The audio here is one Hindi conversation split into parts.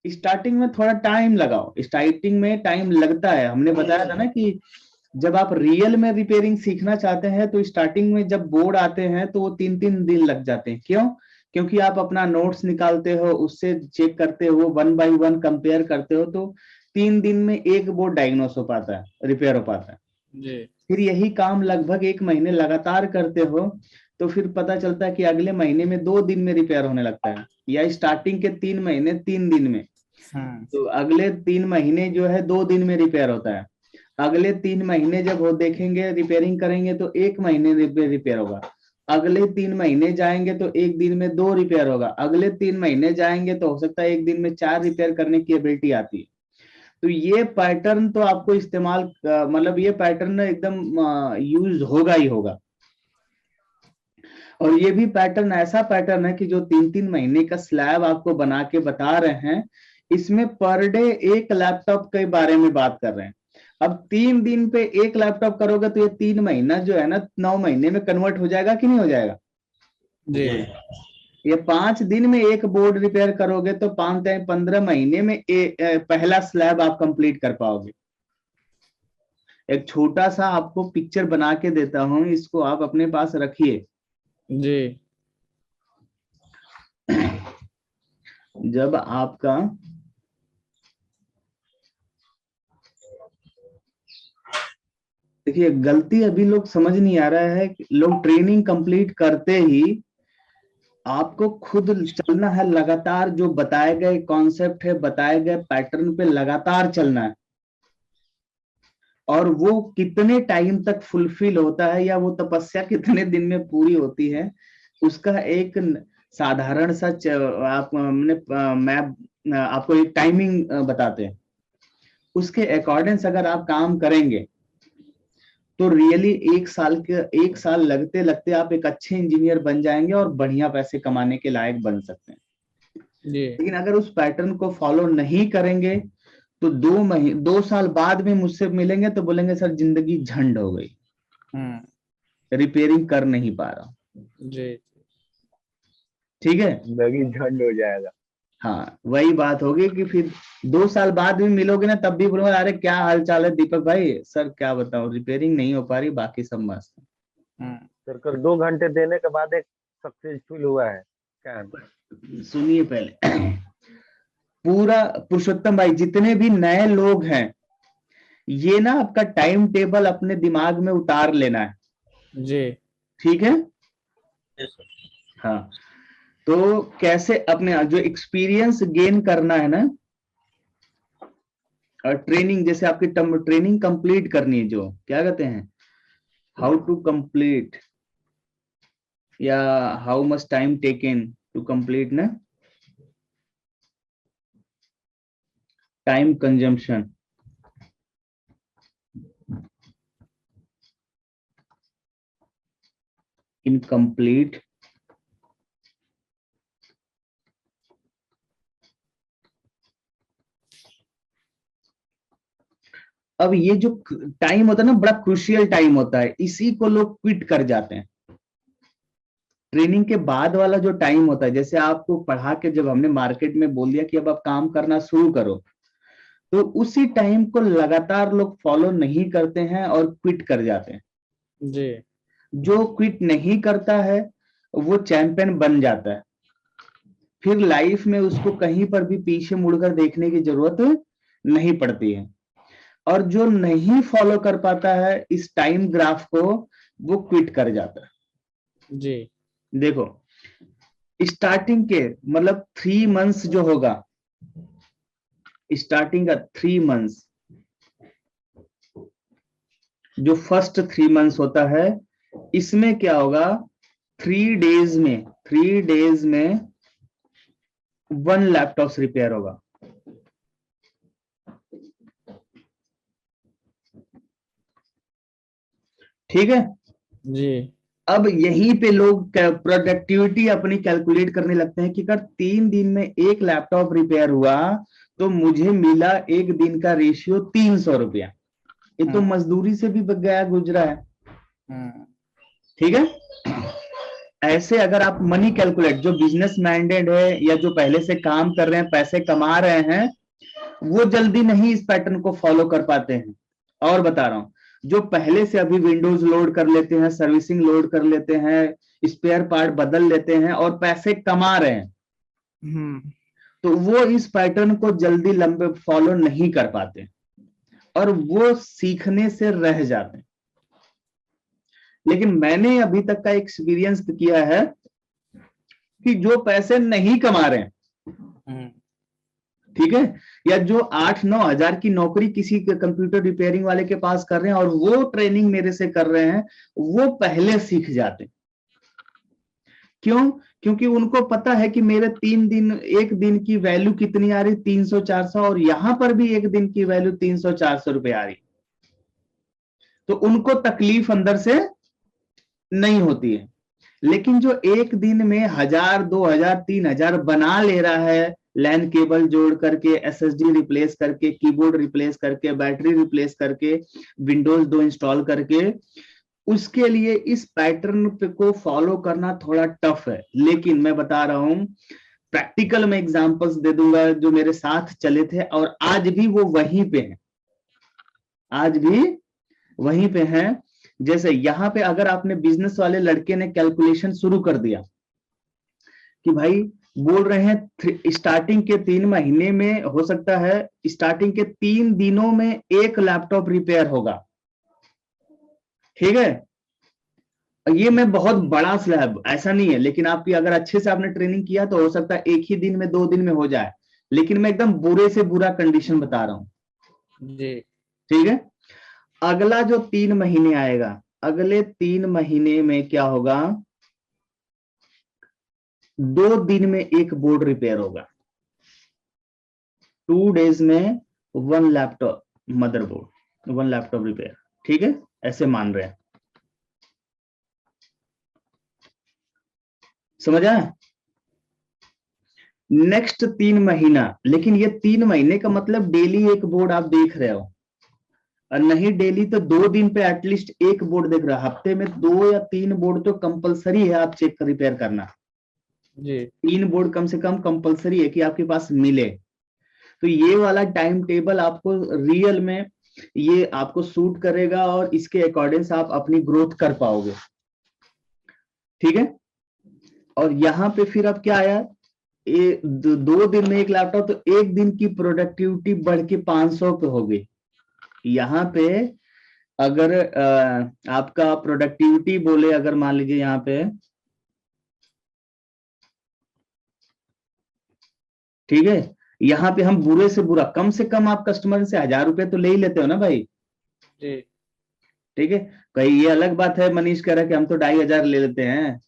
स्टार्टिंग में थोड़ा टाइम लगाओ, स्टार्टिंग में टाइम लगता है। हमने बताया था ना कि जब आप रियल में रिपेयरिंग सीखना चाहते हैं तो स्टार्टिंग में जब बोर्ड आते हैं तो वो 3-3 दिन लग जाते हैं। क्यों? क्योंकि आप अपना नोट्स निकालते हो, उससे चेक करते हो, 1 बाय 1 कंपेयर करते हो, तो 3 दिन में एक बोर्ड डायग्नोस हो पाता है, रिपेयर हो पाता है जी। फिर यही काम लगभग 1 महीने लगातार करते हो तो फिर पता चलता है कि अगले महीने में 2 दिन में रिपेयर होने लगता है, या स्टार्टिंग के 3 महीने 3 दिन में। तो अगले 3 महीने जो है 2 दिन में रिपेयर होता है। अगले 3 महीने जब वो देखेंगे रिपेयरिंग करेंगे तो 1 महीने रिपेयर होगा। अगले 3 महीने जाएंगे तो 1 दिन में 2 रिपेयर होगा। अगले 3 महीने जाएंगे तो हो सकता है 1 दिन में 4 रिपेयर करने की एबिलिटी आती है। तो ये पैटर्न तो आपको इस्तेमाल मतलब ये पैटर्न एकदम यूज होगा ही होगा। और ये भी पैटर्न ऐसा पैटर्न है कि जो 3-3 महीने का स्लैब आपको बना के बता रहे हैं, इसमें पर डे एक लैपटॉप के बारे में बात कर रहे हैं। अब 3 दिन पे एक लैपटॉप करोगे तो ये 3 महीना जो है ना 9 महीने में कन्वर्ट हो जाएगा कि नहीं हो जाएगा? जी। ये 5 दिन में एक बोर्ड रिपेयर करोगे तो 5-15 महीने में पहला स्लैब आप कंप्लीट कर पाओगे। एक छोटा सा आपको पिक्चर बना के देता हूं, इसको आप अपने पास रखिए। जी। जब आपका देखिए, गलती अभी लोग समझ नहीं आ रहा है कि लोग ट्रेनिंग कंप्लीट करते ही आपको खुद चलना है लगातार, जो बताए गए कॉन्सेप्ट है, बताए गए पैटर्न पे लगातार चलना है। और वो कितने टाइम तक फुलफिल होता है या वो तपस्या कितने दिन में पूरी होती है, उसका एक साधारण सा आप मैं आपको एक टाइमिंग बताते हैं। उसके अकॉर्डिंग अगर आप काम करेंगे तो रियली 1 साल लगते लगते आप एक अच्छे इंजीनियर बन जाएंगे और बढ़िया पैसे कमाने के लायक बन सकते हैं। जी। लेकिन अगर उस पैटर्न को फॉलो नहीं करेंगे तो 2 साल बाद में मुझसे मिलेंगे तो बोलेंगे सर जिंदगी झंड हो गई, रिपेयरिंग कर नहीं पा रहा। जी। ठीक है? जिंदगी झंड हो जाएगा। हाँ, वही बात होगी कि फिर 2 साल बाद भी मिलोगे ना तब भी बोलूंगा अरे क्या हाल चाल है दीपक भाई, सर क्या बताऊं रिपेयरिंग नहीं हो पा रही, बाकी सब मस्त है। सर कल 2 घंटे देने के बाद एक सक्सेसफुल हुआ है क्या? सुनिए पहले पूरा पुरुषोत्तम भाई, जितने भी नए लोग हैं ये ना आपका टाइम टेबल अपने दिमाग में उतार लेना है। जी। ठीक है? हाँ, तो कैसे अपने जो एक्सपीरियंस गेन करना है ना, और ट्रेनिंग जैसे आपकी ट्रेनिंग कंप्लीट करनी है, जो क्या कहते हैं हाउ टू कंप्लीट या how much time taken to complete ना, टाइम कंजम्पशन इन कंप्लीट अब ये जो टाइम होता है ना बड़ा क्रूशियल टाइम होता है, इसी को लोग क्विट कर जाते हैं। ट्रेनिंग के बाद वाला जो टाइम होता है, जैसे आपको पढ़ा के जब हमने मार्केट में बोल दिया कि अब आप काम करना शुरू करो, तो उसी टाइम को लगातार लोग फॉलो नहीं करते हैं और क्विट कर जाते हैं। जी। जो क्विट नहीं करता है वो चैंपियन बन जाता है, फिर लाइफ में उसको कहीं पर भी पीछे मुड़कर देखने की जरूरत नहीं पड़ती है। और जो नहीं फॉलो कर पाता है इस टाइम ग्राफ को, वो क्विट कर जाता है। जी। देखो, स्टार्टिंग के मतलब 3 मंथ्स जो होगा, स्टार्टिंग का 3 मंथ्स, जो फर्स्ट 3 मंथ्स होता है, इसमें क्या होगा, 3 डेज में 1 लैपटॉप रिपेयर होगा। ठीक है? जी। अब यहीं पे लोग प्रोडक्टिविटी अपनी कैलकुलेट करने लगते हैं कि अगर 3 दिन में एक लैपटॉप रिपेयर हुआ तो मुझे मिला एक दिन का रेशियो 300 रुपया। ये तो मजदूरी से भी गया गुजरा है। ठीक है? ऐसे अगर आप मनी कैलकुलेट, जो बिजनेस माइंडेड है या जो पहले से काम कर रहे हैं, पैसे कमा रहे हैं, वो जल्दी नहीं इस पैटर्न को फॉलो कर पाते हैं। और बता रहा हूं, जो पहले से अभी विंडोज लोड कर लेते हैं, सर्विसिंग लोड कर लेते हैं, स्पेयर पार्ट बदल लेते हैं और पैसे कमा रहे हैं, तो वो इस पैटर्न को जल्दी लंबे फॉलो नहीं कर पाते और वो सीखने से रह जाते हैं। लेकिन मैंने अभी तक का एक्सपीरियंस किया है कि जो पैसे नहीं कमा रहे हैं, ठीक है, या जो 8-9 हजार की नौकरी किसी कंप्यूटर रिपेयरिंग वाले के पास कर रहे हैं और वो ट्रेनिंग मेरे से कर रहे हैं, वो पहले सीख जाते हैं। क्यों? क्योंकि उनको पता है कि मेरे 3 दिन, एक दिन की वैल्यू कितनी आ रही, 300-400, और यहां पर भी एक दिन की वैल्यू 300-400 रुपए आ रही, तो उनको तकलीफ अंदर से नहीं होती है। लेकिन जो एक दिन में 1000, 2000, 3000 बना ले रहा है, लैन केबल जोड़ करके, एसएसडी रिप्लेस करके, कीबोर्ड रिप्लेस करके, बैटरी रिप्लेस करके, विंडोज 2 इंस्टॉल करके, उसके लिए इस पैटर्न को फॉलो करना थोड़ा टफ है। लेकिन मैं बता रहा हूं, प्रैक्टिकल में एग्जांपल्स दे दूंगा जो मेरे साथ चले थे और आज भी वो वहीं पे हैं, आज भी वहीं पे हैं। जैसे यहां पे अगर आपने बिजनेस वाले लड़के ने कैलकुलेशन शुरू कर दिया कि भाई बोल रहे हैं स्टार्टिंग के 3 महीने में, हो सकता है स्टार्टिंग के 3 दिनों में एक लैपटॉप रिपेयर होगा, ठीक है, ये मैं बहुत बड़ा स्लैब ऐसा नहीं है, लेकिन आपकी अगर अच्छे से आपने ट्रेनिंग किया तो हो सकता है एक ही दिन में, 2 दिन में हो जाए, लेकिन मैं एकदम बुरे से बुरा कंडीशन बता रहा हूं जी। ठीक है। अगला जो 3 महीने आएगा, अगले 3 महीने में क्या होगा, 2 दिन में एक बोर्ड रिपेयर होगा, 2 डेज में 1 लैपटॉप मदरबोर्ड, 1 लैपटॉप रिपेयर, ठीक है, ऐसे मान रहे हैं, समझ आया। नेक्स्ट 3 महीना, लेकिन ये 3 महीने का मतलब डेली एक बोर्ड आप देख रहे हो, और नहीं डेली तो 2 दिन पे एटलीस्ट एक बोर्ड देख रहे हो, हफ्ते में 2 या 3 बोर्ड तो कंपलसरी है आप चेक कर रिपेयर करना जी। 3 बोर्ड कम से कम कंपलसरी है कि आपके पास मिले। तो ये वाला टाइम टेबल आपको रियल में ये आपको सूट करेगा और इसके अकॉर्डिंग से आप अपनी ग्रोथ कर पाओगे, ठीक है। और यहाँ पे फिर अब क्या आया, 2 दिन में एक लैपटॉप, तो एक दिन की प्रोडक्टिविटी बढ़ के 500 पे हो गई। यहाँ पे अगर आपका प्रोडक्टिविटी बोले, अगर मान लीजिए यहाँ पे, ठीक है, यहाँ पे हम बुरे से बुरा, कम से कम आप कस्टमर से 1000 रुपए तो ले ही लेते हो ना भाई, जी। ठीक है। कहीं ये अलग बात है, मनीष कह रहा है कि हम तो 2500 ले लेते हैं,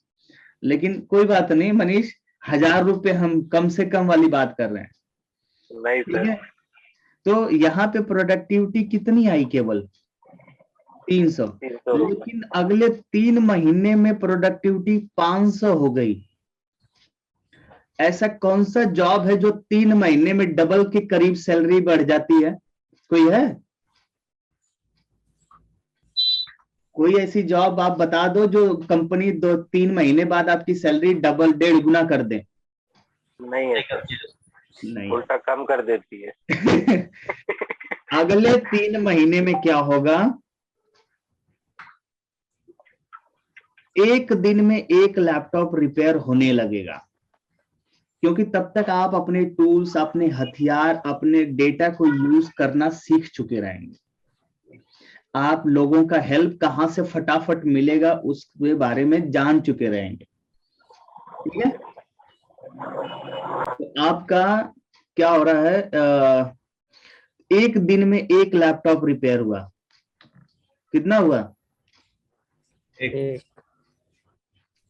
लेकिन कोई बात नहीं मनीष, 1000 रुपए हम कम से कम वाली बात कर रहे हैं, नहीं ठीक सर, है। तो यहाँ पे प्रोडक्टिविटी कितनी आई, केवल 300, 300 रुपए। लेकिन अगले 3 महीने में प्रोडक्टिविटी 500 हो गई। ऐसा कौन सा जॉब है जो 3 महीने में डबल के करीब सैलरी बढ़ जाती है, कोई है? कोई ऐसी जॉब आप बता दो जो कंपनी 2-3 महीने बाद आपकी सैलरी डबल, 1.5 गुना कर दे। नहीं है सर, नहीं उल्टा कम कर देती है। अगले 3 महीने में क्या होगा, एक दिन में एक लैपटॉप रिपेयर होने लगेगा, क्योंकि तब तक आप अपने टूल्स, अपने हथियार, अपने डेटा को यूज करना सीख चुके रहेंगे। आप लोगों का हेल्प कहां से फटाफट मिलेगा उसके बारे में जान चुके रहेंगे, ठीक है। तो आपका क्या हो रहा है, एक दिन में एक लैपटॉप रिपेयर हुआ, कितना हुआ,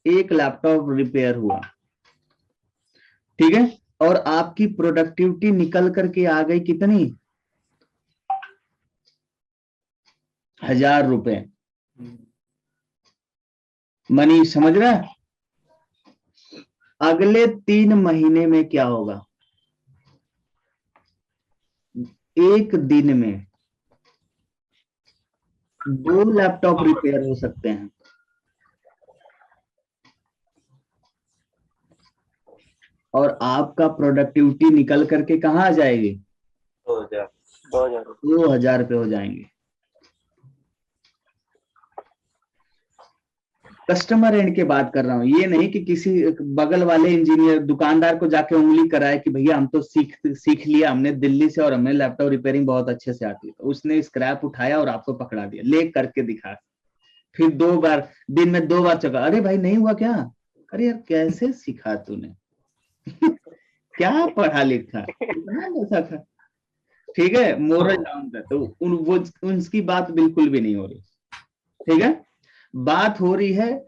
एक लैपटॉप रिपेयर हुआ, ठीक है। और आपकी प्रोडक्टिविटी निकल करके आ गई कितनी, 1000 रुपए। मनी समझ रहा है। अगले 3 महीने में क्या होगा, एक दिन में 2 लैपटॉप रिपेयर हो सकते हैं, और आपका प्रोडक्टिविटी निकल करके कहाँ आ जाएगी? 2000 पे हो जाएंगे। कस्टमर एंड की बात कर रहा हूं, ये नहीं कि किसी बगल वाले इंजीनियर दुकानदार को जाके उंगली कराए कि भैया हम तो सीख लिया हमने दिल्ली से और हमें लैपटॉप रिपेयरिंग बहुत अच्छे से आती है, तो उसने स्क्रैप उठाया और आपको पकड़ा दिया, ले करके दिखा, फिर 2 बार दिन में 2 बार चका, अरे भाई नहीं हुआ क्या? अरे यार कैसे सीखा तूने? क्या पढ़ा लिखा, इतना ऐसा था? ठीक है, मोरल डाउन था, तो उनकी बात बिल्कुल भी नहीं हो रही। ठीक है, बात हो रही है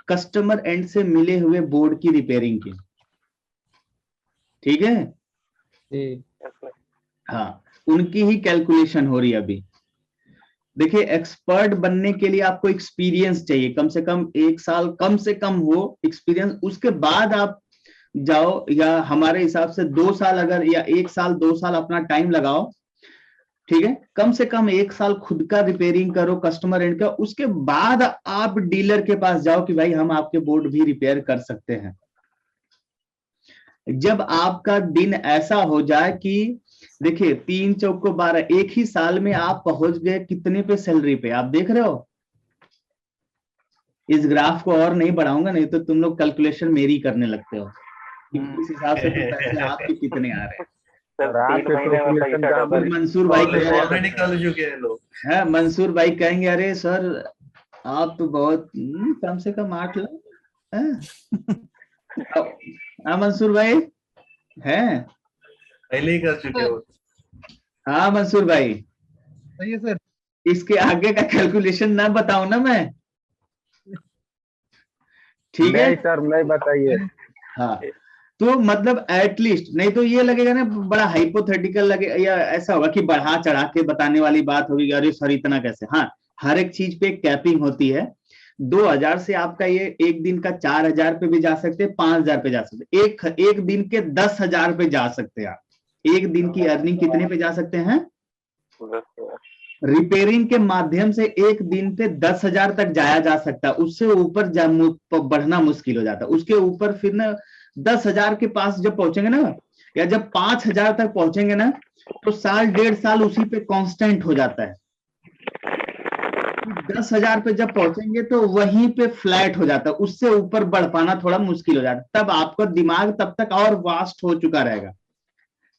कस्टमर एंड से मिले हुए बोर्ड की रिपेयरिंग की। ठीक है जी, हाँ, उनकी ही कैलकुलेशन हो रही है अभी। देखिए, एक्सपर्ट बनने के लिए आपको एक्सपीरियंस चाहिए, कम से कम 1 साल कम से कम हो एक्सपीरियंस, उसके बाद आप जाओ, या हमारे हिसाब से 2 साल अगर, या 1 साल 2 साल अपना टाइम लगाओ। ठीक है, कम से कम 1 साल खुद का रिपेयरिंग करो कस्टमर एंड का, उसके बाद आप डीलर के पास जाओ कि भाई हम आपके बोर्ड भी रिपेयर कर सकते हैं। जब आपका दिन ऐसा हो जाए कि देखिए 3 चौको 12, एक ही साल में आप पहुंच गए कितने पे सैलरी पे, आप देख रहे हो? इस ग्राफ को और नहीं बढ़ाऊंगा, नहीं तो तुम लोग कैलकुलेशन मेरी करने लगते हो कि इस हिसाब से तो पैसे आपके कितने आ रहे हैं। फिर मंसूर भाई ऑलरेडी कर चुके हैं लोग। है, मंसूर भाई कहेंगे अरे सर आप तो बहुत कम से कम 8 लाख। हाँ मंसूर भाई है, पहले ही कर चुके हो। हाँ मंसूर भाई, सही है सर। इसके आगे का कैलकुलेशन ना बताऊं ना मैं? ठीक है नहीं सर, नहीं बताइए। हाँ, तो मतलब एटलीस्ट, नहीं तो ये लगेगा ना बड़ा हाइपोथेटिकल लगे, या ऐसा होगा कि बढ़ा चढ़ा के बताने वाली बात होगी, अरे सर इतना कैसे। हाँ, हर एक चीज पे कैपिंग होती है। 2000 से आपका ये एक दिन का 4000 पे भी जा सकते हैं, 5000 पे जा सकते हैं, एक दिन के 10,000 पे जा सकते हैं आप। एक दिन की अर्निंग कितने पे जा सकते हैं? रिपेयरिंग के माध्यम से एक दिन पे 10,000 तक जाया जा सकता है, उससे ऊपर बढ़ना मुश्किल हो जाता है। उसके ऊपर फिर ना 10,000 के पास जब पहुंचेंगे ना, या जब 5,000 तक पहुंचेंगे ना, तो साल 1.5 साल उसी पे कांस्टेंट हो जाता है। 10,000 पे जब पहुंचेंगे तो वहीं पे फ्लैट हो जाता है, उससे ऊपर बढ़ पाना थोड़ा मुश्किल हो जाता है। तब आपका दिमाग तब तक और वास्ट हो चुका रहेगा।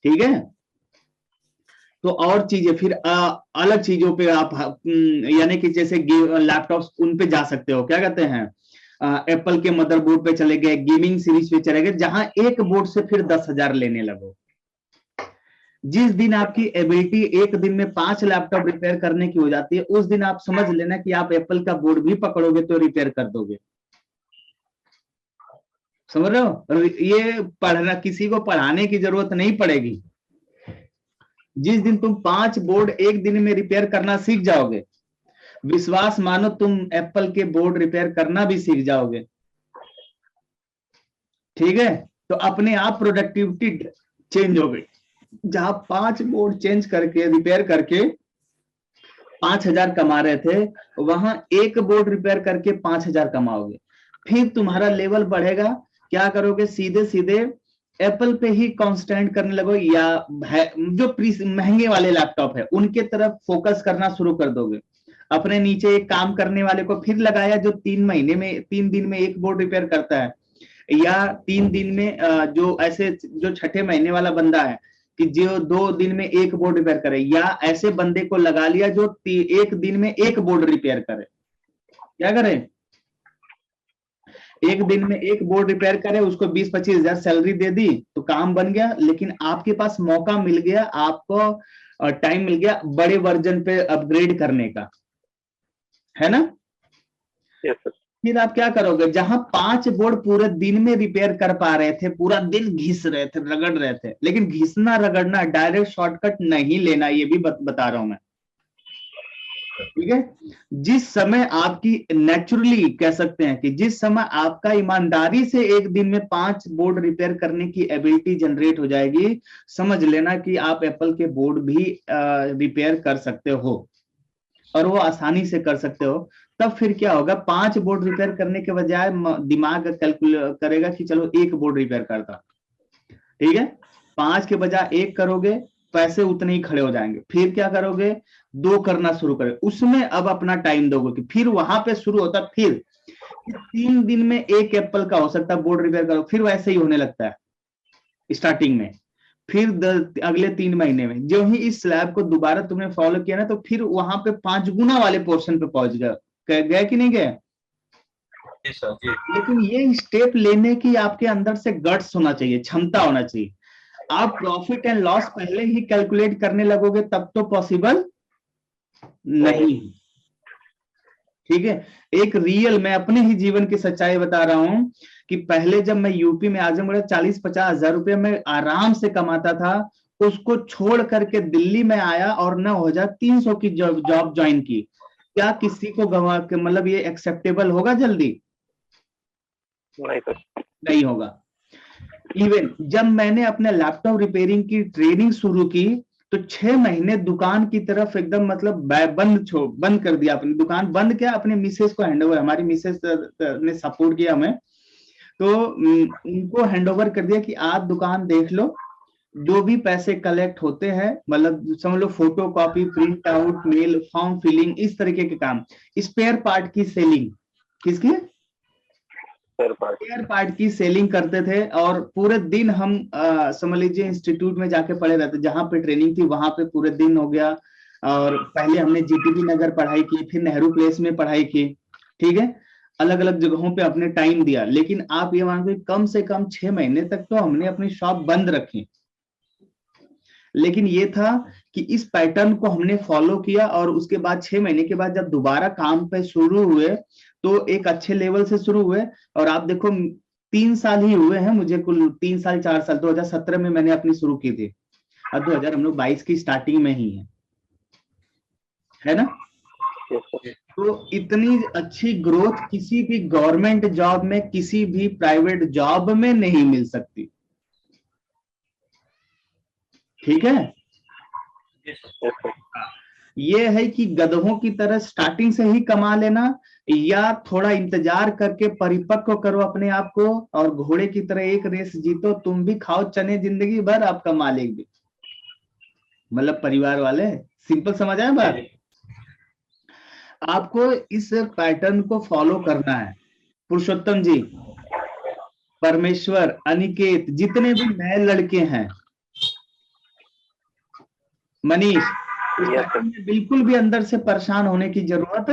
ठीक है, तो और चीजें फिर अलग चीजों पे आप यानी कि जैसे लैपटॉप उन पे जा सकते हो, क्या कहते हैं, एप्पल के मदरबोर्ड पे चले गए, गेमिंग सीरीज पे चले गए, जहां एक बोर्ड से फिर 10,000 लेने लगो। जिस दिन आपकी एबिलिटी एक दिन में 5 लैपटॉप रिपेयर करने की हो जाती है, उस दिन आप समझ लेना कि आप एप्पल का बोर्ड भी पकड़ोगे तो रिपेयर कर दोगे। समझ रहे हो? ये पढ़ना, किसी को पढ़ाने की जरूरत नहीं पड़ेगी। जिस दिन तुम 5 बोर्ड एक दिन में रिपेयर करना सीख जाओगे, विश्वास मानो तुम एप्पल के बोर्ड रिपेयर करना भी सीख जाओगे। ठीक है, तो अपने आप प्रोडक्टिविटी चेंज हो गई। जहां 5 बोर्ड चेंज करके रिपेयर करके 5,000 कमा रहे थे, वहां एक बोर्ड रिपेयर करके 5,000 कमाओगे। फिर तुम्हारा लेवल बढ़ेगा, क्या करोगे, सीधे सीधे एप्पल पे ही कांस्टेंट करने लगो, या जो महंगे वाले लैपटॉप है उनके तरफ फोकस करना शुरू कर दोगे। अपने नीचे एक काम करने वाले को फिर लगाया जो 3 दिन में एक बोर्ड रिपेयर करता है, या 3 दिन में जो ऐसे जो छठे महीने वाला बंदा है कि जो 2 दिन में एक बोर्ड रिपेयर करे, या ऐसे बंदे को लगा लिया जो एक दिन में एक बोर्ड रिपेयर करे। क्या करें, एक दिन में एक बोर्ड रिपेयर करे, उसको 20-25 हजार सैलरी दे दी तो काम बन गया। लेकिन आपके पास मौका मिल गया, आपको टाइम मिल गया बड़े वर्जन पे अपग्रेड करने का, है ना? फिर आप क्या करोगे, जहां 5 बोर्ड पूरे दिन में रिपेयर कर पा रहे थे, पूरा दिन घिस रहे थे, रगड़ रहे थे, लेकिन घिसना रगड़ना, डायरेक्ट शॉर्टकट नहीं लेना, ये भी बता रहा हूं मैं। ठीक है, जिस समय आपकी नेचुरली कह सकते हैं कि जिस समय आपका ईमानदारी से एक दिन में 5 बोर्ड रिपेयर करने की एबिलिटी जनरेट हो जाएगी, समझ लेना कि आप एप्पल के बोर्ड भी रिपेयर कर सकते हो, और वो आसानी से कर सकते हो। तब फिर क्या होगा, 5 बोर्ड रिपेयर करने के बजाय दिमाग कैलकुलेट करेगा कि चलो एक बोर्ड रिपेयर करता, ठीक है, 5 के बजाय 1 करोगे, पैसे उतने ही खड़े हो जाएंगे। फिर क्या करोगे, 2 करना शुरू करोगे, उसमें अब अपना टाइम दोगे कि फिर वहां पे शुरू होता, फिर 3 दिन में 1 एप्पल का हो सकता है बोर्ड रिपेयर करो, फिर वैसे ही होने लगता है स्टार्टिंग में। फिर अगले 3 महीने में जो ही इस स्लैब को दोबारा तुमने फॉलो किया ना, तो फिर वहां पे 5 गुना वाले पोर्शन पे पहुंच गए कि नहीं गए। जी सर जी। लेकिन ये स्टेप लेने की आपके अंदर से गट्स होना चाहिए, क्षमता होना चाहिए। आप प्रॉफिट एंड लॉस पहले ही कैलकुलेट करने लगोगे तब तो पॉसिबल नहीं। ठीक है, एक रियल, मैं अपने ही जीवन की सच्चाई बता रहा हूं कि पहले जब मैं यूपी में आजमगढ़ 40-50 हजार रुपये में आराम से कमाता था, उसको छोड़ करके दिल्ली में आया और 9,300 की जॉब ज्वाइन की। क्या किसी को गवा के मतलब ये एक्सेप्टेबल होगा जल्दी? नहीं होगा। इवन जब मैंने अपने लैपटॉप रिपेयरिंग की ट्रेनिंग शुरू की तो 6 महीने दुकान की तरफ एकदम मतलब बंद कर दिया, अपनी दुकान बंद किया, अपने मिसेस को हैंडओवर, हमारी मिसेस ने सपोर्ट किया हमें, तो उनको हैंडओवर कर दिया कि आप दुकान देख लो, जो भी पैसे कलेक्ट होते हैं, मतलब समझ लो photo copy, print out, mail, form filling, इस तरीके के काम, स्पेयर पार्ट की सेलिंग, किसकी स्पेयर पार्ट की सेलिंग करते थे। और पूरे दिन हम समझ लीजिए इंस्टीट्यूट में जाके पढ़े रहते, जहां पे ट्रेनिंग थी वहां पे पूरे दिन हो गया। और पहले हमने जीटीबी नगर पढ़ाई की, फिर नेहरू प्लेस में पढ़ाई की, ठीक है, अलग अलग जगहों पे अपने टाइम दिया। लेकिन आप ये मान लो कम से कम 6 महीने तक तो हमने अपनी शॉप बंद रखी। लेकिन ये था कि इस पैटर्न को हमने फॉलो किया, और उसके बाद 6 महीने के बाद जब दोबारा काम पे शुरू हुए तो एक अच्छे लेवल से शुरू हुए। और आप देखो 3 साल ही हुए हैं मुझे, कुल 3 साल 4 साल, 2017 में मैंने अपनी शुरू की थी, और 2022 की स्टार्टिंग में ही है ना। तो इतनी अच्छी ग्रोथ किसी भी गवर्नमेंट जॉब में, किसी भी प्राइवेट जॉब में नहीं मिल सकती। ठीक है, ये है कि गधों की तरह स्टार्टिंग से ही कमा लेना, या थोड़ा इंतजार करके परिपक्व करो अपने आप को, और घोड़े की तरह एक रेस जीतो, तुम भी खाओ चने जिंदगी भर, आपका मालिक भी, मतलब परिवार वाले। सिंपल समझ आए बात। आपको इस पैटर्न को फॉलो करना है। पुरुषोत्तम जी, परमेश्वर, अनिकेत, जितने भी नए लड़के हैं, मनीष, इस पैटर्न में बिल्कुल भी अंदर से परेशान होने की जरूरत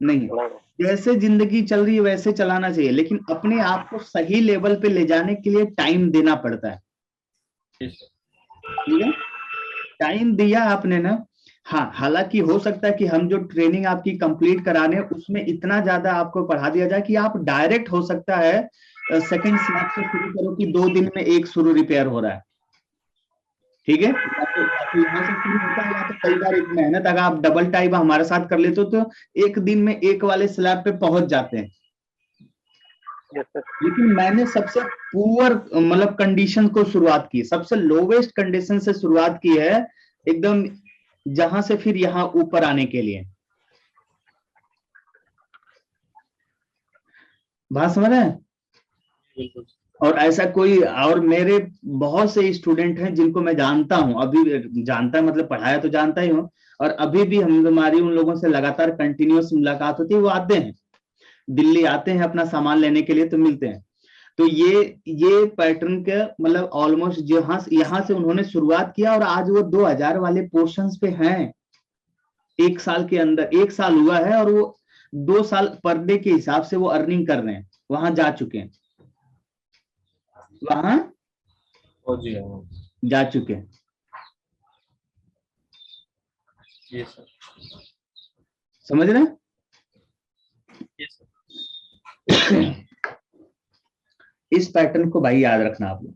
नहीं है। जैसे जिंदगी चल रही है वैसे चलाना चाहिए, लेकिन अपने आप को सही लेवल पे ले जाने के लिए टाइम देना पड़ता है। ठीक है, टाइम दिया आपने ना, हाँ, हालांकि हो सकता है कि हम जो ट्रेनिंग आपकी कंप्लीट कराने उसमें इतना ज्यादा आपको पढ़ा दिया जाए कि आप डायरेक्ट, हो सकता है सेकंड स्लैब से शुरू करो कि 2 दिन में 1 शुरू रिपेयर हो रहा है। ठीक है, या तो यहाँ से शुरू होता है, या तो कई बार एक मेहनत अगर आप डबल टाइप हमारे साथ कर लेते हो तो 1 दिन में 1 वाले स्लैब पे पहुंच जाते हैं। लेकिन मैंने सबसे पुअर मतलब कंडीशन को शुरुआत की, सबसे लोवेस्ट कंडीशन से शुरुआत की है एकदम, जहां से फिर यहाँ ऊपर आने के लिए। बात समझ रहे हैं? और ऐसा कोई, और मेरे बहुत से स्टूडेंट हैं जिनको मैं जानता हूं, अभी जानता मतलब पढ़ाया तो जानता ही हूं, और अभी भी हमारी उन लोगों से लगातार कंटिन्यूअस मुलाकात होती है। वो आते हैं, दिल्ली आते हैं अपना सामान लेने के लिए, तो मिलते हैं। तो ये पैटर्न के मतलब ऑलमोस्ट यहाँ से उन्होंने शुरुआत किया, और आज वो 2000 वाले पोर्शंस पे हैं। 1 साल के अंदर, 1 साल हुआ है, और वो 2 साल पर डे के हिसाब से वो अर्निंग कर रहे हैं, वहां जा चुके हैं, वहां जा चुके हैं। समझ रहे हैं? इस पैटर्न को भाई याद रखना आप लोग।